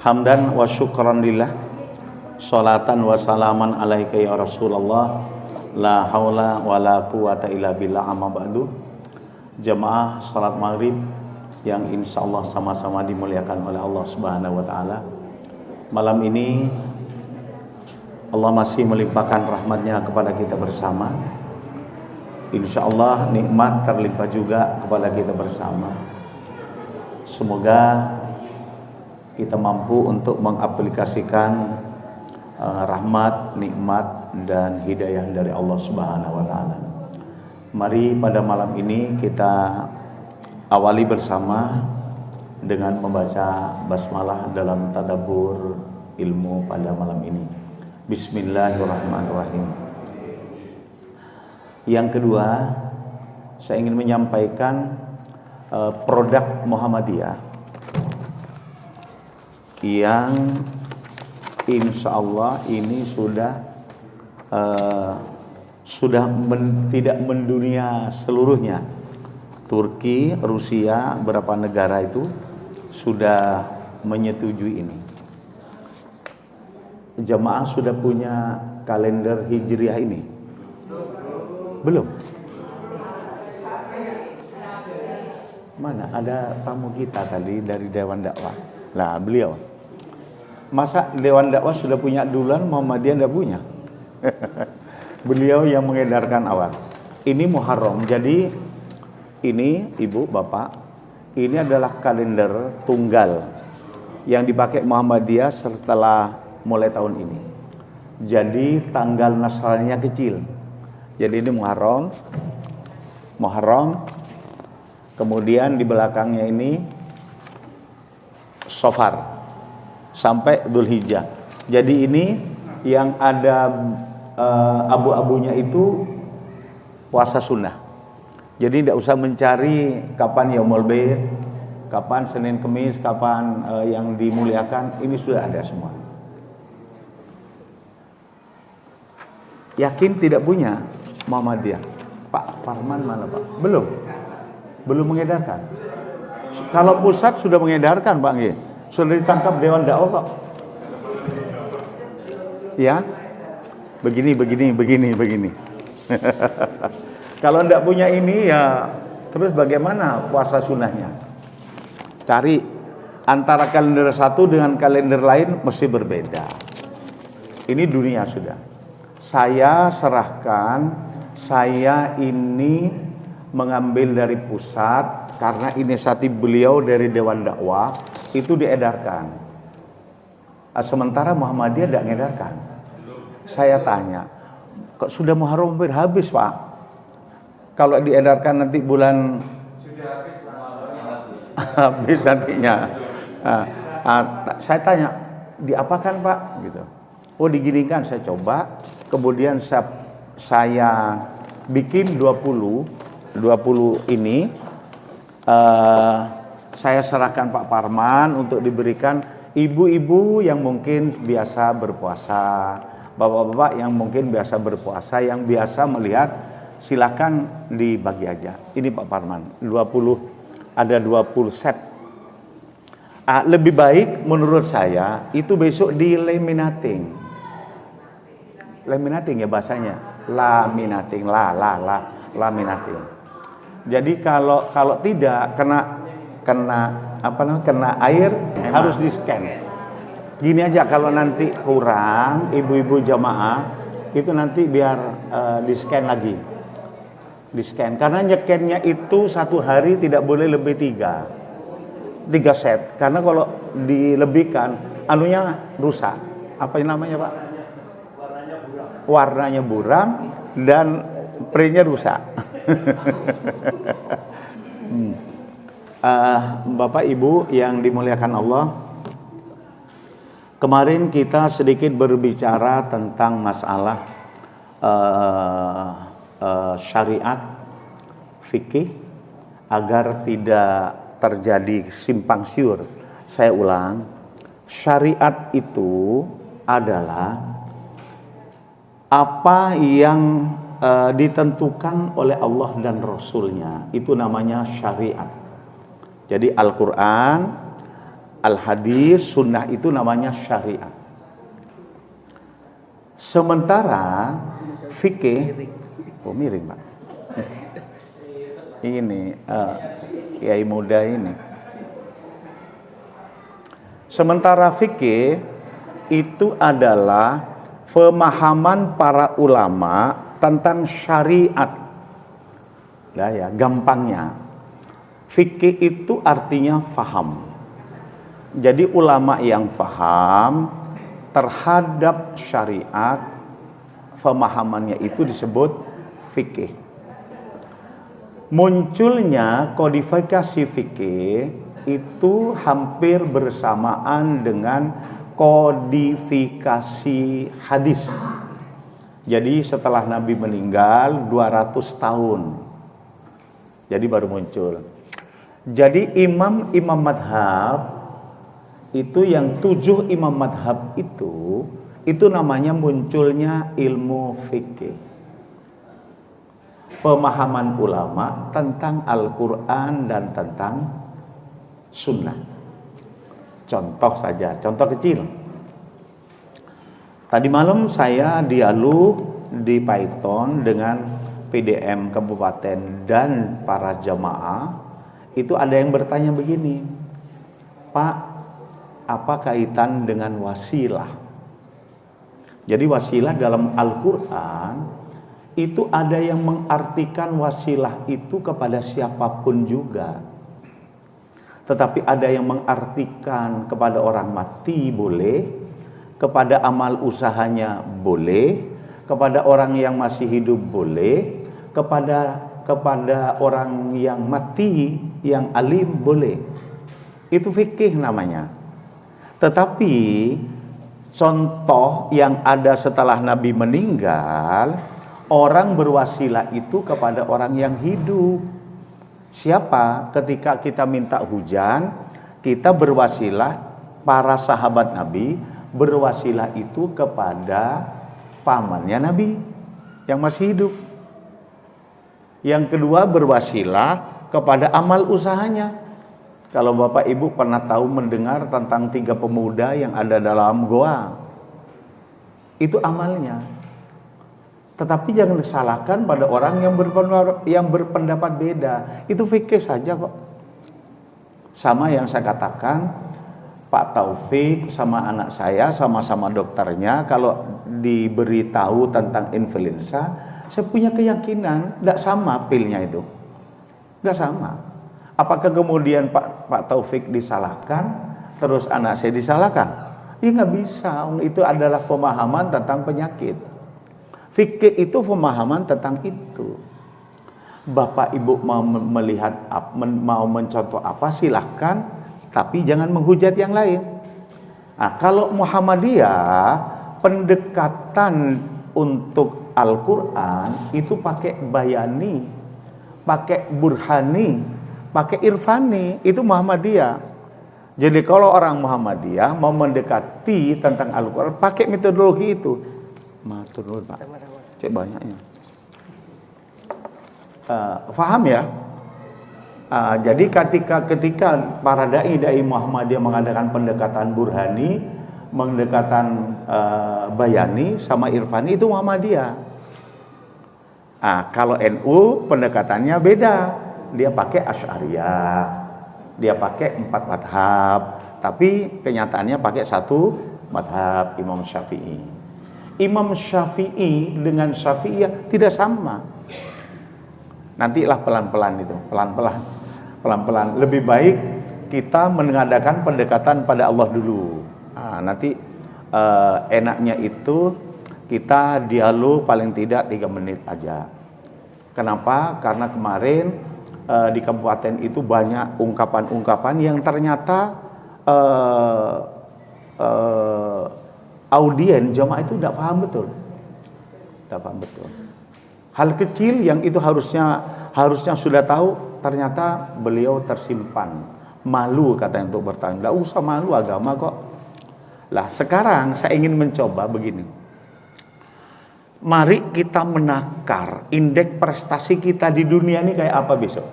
Hamdan wa syukran lillah, salatan wa salaman alaika ya Rasulullah, la haula wa la quwata illa billah, amma ba'du. Jamaah salat maghrib yang insyaallah sama-sama dimuliakan oleh Allah Subhanahu wa taala. Malam ini Allah masih melimpahkan rahmatnya kepada kita bersama. Insyaallah nikmat terlimpah juga kepada kita bersama. Semoga kita mampu untuk mengaplikasikan rahmat, nikmat, dan hidayah dari Allah Subhanahu wa taala. Mari pada malam ini kita awali bersama dengan membaca basmalah dalam tadabbur ilmu pada malam ini. Bismillahirrahmanirrahim. Yang kedua, saya ingin menyampaikan produk Muhammadiyah yang insya Allah ini sudah tidak mendunia seluruhnya. Turki, Rusia, beberapa negara itu sudah menyetujui ini. Jamaah sudah punya kalender Hijriah ini? Belum? Mana ada tamu kita tadi dari Dewan Dakwah. Lah beliau. Masa Dewan Dakwah sudah punya duluan, Muhammadiyah tidak punya? Beliau yang mengedarkan awal. Ini Muharram. Jadi ini Ibu, Bapak, ini adalah kalender tunggal yang dipakai Muhammadiyah setelah mulai tahun ini. Jadi tanggal Nasraninya kecil. Jadi ini Muharram. Kemudian di belakangnya ini Safar sampai Dzulhijjah. Jadi ini yang ada abu-abunya itu puasa sunnah. Jadi tidak usah mencari kapan Yaumul Bid, kapan Senin Kemis, kapan yang dimuliakan. Ini sudah ada semua. Yakin tidak punya Muhammadiyah? Pak Farman mana Pak? Belum mengedarkan. Kalau pusat sudah mengedarkan Pak Nggih. Sudah ditangkap Dewan Dakwah kok. Ya. Begini. Kalau tidak punya ini ya terus bagaimana puasa sunnahnya? Cari antara kalender satu dengan kalender lain mesti berbeda. Ini dunia sudah. Saya serahkan, saya ini mengambil dari pusat karena inisiatif beliau dari Dewan Dakwah itu diedarkan. Sementara Muhammadiyah tidak mengedarkan. Saya tanya, kok sudah Muharram habis Pak? Kalau diedarkan nanti bulan habis nantinya. Saya tanya, diapakan Pak? Gitu. Oh diginikan, saya coba. Kemudian saya bikin 20 ini. Saya serahkan Pak Parman untuk diberikan ibu-ibu yang mungkin biasa berpuasa, bapak-bapak yang mungkin biasa berpuasa, yang biasa melihat, silakan dibagi aja. Ini Pak Parman, 20 set. Lebih baik menurut saya itu besok di laminating ya bahasanya, laminating, laminating. Jadi kalau tidak kena air harus di scan. Gini aja, kalau nanti kurang ibu-ibu jamaah itu nanti biar di scan lagi. Di scan karena nyekennya itu satu hari tidak boleh lebih 3 set. Karena kalau dilebihkan anunya rusak. Apa yang namanya Pak? Warnanya buram dan printnya rusak. Bapak Ibu yang dimuliakan Allah, kemarin kita sedikit berbicara tentang masalah syariat fikih agar tidak terjadi simpang siur. Saya ulang, syariat itu adalah apa yang ditentukan oleh Allah dan Rasulnya, itu namanya syariat. Jadi Al-Quran Al-hadis, sunnah itu namanya syariat. Sementara fikih, miring Pak. Ini kiai muda ini. Sementara fikih itu adalah pemahaman para ulama tentang syariat. Ya, gampangnya. Fikih itu artinya faham. Jadi ulama yang faham terhadap syariat, pemahamannya itu disebut fikih. Munculnya kodifikasi fikih itu hampir bersamaan dengan kodifikasi hadis. Jadi setelah Nabi meninggal 200 tahun. Jadi baru muncul. Jadi imam-imam madhab itu yang 7 imam madhab itu namanya munculnya ilmu fikih. Pemahaman ulama tentang Al-Quran dan tentang sunnah. Contoh saja, contoh kecil. Tadi malam saya dialog di Python dengan PDM kabupaten dan para jamaah. Itu ada yang bertanya begini, Pak, apa kaitan dengan wasilah? Jadi wasilah dalam Al-Quran itu ada yang mengartikan wasilah itu kepada siapapun juga. Tetapi ada yang mengartikan kepada orang mati boleh, kepada amal usahanya boleh, kepada orang yang masih hidup boleh, kepada orang yang mati, yang alim boleh. Itu fikih namanya. Tetapi contoh yang ada setelah Nabi meninggal, orang berwasilah itu kepada orang yang hidup. Siapa? Ketika kita minta hujan, kita berwasilah, para sahabat Nabi berwasilah itu kepada pamannya Nabi yang masih hidup. Yang kedua berwasilah kepada amal usahanya. Kalau Bapak Ibu pernah tahu mendengar tentang 3 pemuda yang ada dalam goa, itu amalnya. Tetapi jangan disalahkan pada orang yang berpendapat beda. Itu fikih saja kok. Sama yang saya katakan, Pak Taufik sama anak saya sama-sama dokternya, kalau diberitahu tentang influenza, saya punya keyakinan tidak sama pilnya itu. Tidak sama. Apakah kemudian Pak Taufik disalahkan, terus anak saya disalahkan? Ya nggak bisa. Itu adalah pemahaman tentang penyakit. Fikih itu pemahaman tentang itu. Bapak Ibu mau melihat, mau mencontoh apa silahkan, tapi jangan menghujat yang lain. Nah, kalau Muhammadiyah pendekatan untuk Al-Quran itu pakai bayani, pakai burhani, pakai irfani, itu Muhammadiyah. Jadi kalau orang Muhammadiyah mau mendekati tentang Al-Quran pakai metodologi itu. Matur nuwun Pak. Cek banyaknya. Faham ya? Jadi ketika para dai Muhammadiyah mengadakan pendekatan burhani, pendekatan bayani sama irfani, itu Muhammadiyah. Kalau NU pendekatannya beda, dia pakai Asy'ariyah, dia pakai 4 madhab, tapi kenyataannya pakai 1 madhab, Imam Syafi'i. Imam Syafi'i dengan Syafi'iyah tidak sama. Nantilah pelan-pelan itu, pelan-pelan. Lebih baik kita mengadakan pendekatan pada Allah dulu. Nanti enaknya itu kita dialog paling tidak 3 menit aja. Kenapa? Karena kemarin di kabupaten itu banyak ungkapan-ungkapan yang ternyata audien jamaah itu tidak paham betul. Hal kecil yang itu harusnya sudah tahu, ternyata beliau tersimpan. Malu katanya untuk bertanya. Tidak usah malu, agama kok. Lah sekarang saya ingin mencoba begini. Mari kita menakar indeks prestasi kita di dunia ini kayak apa besok.